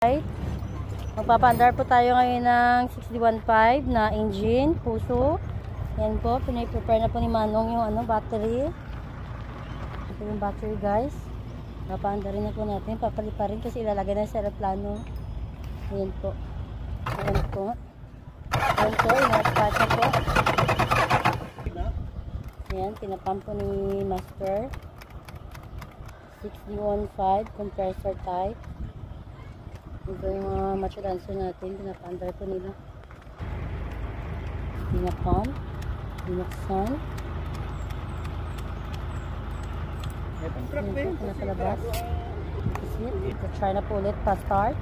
Right. Magpapaandar po tayo ngayon ng 61.5 na engine, puso. Yan po, pinay-prepare na po ni Manong yung battery. Ito yung battery guys. Papaandarin na po natin, papaliparin kasi ilalagay na sa aeroplano. Yan po. Yan po. Yan po, ina-start na po. Yan, pinapump po ni Master. 61.5 compressor type. Ito yung mga maturanso natin, pinapaandar po nila. Pinapump, binuksan. Ito, pinapalabas. Try na po ulit pa start.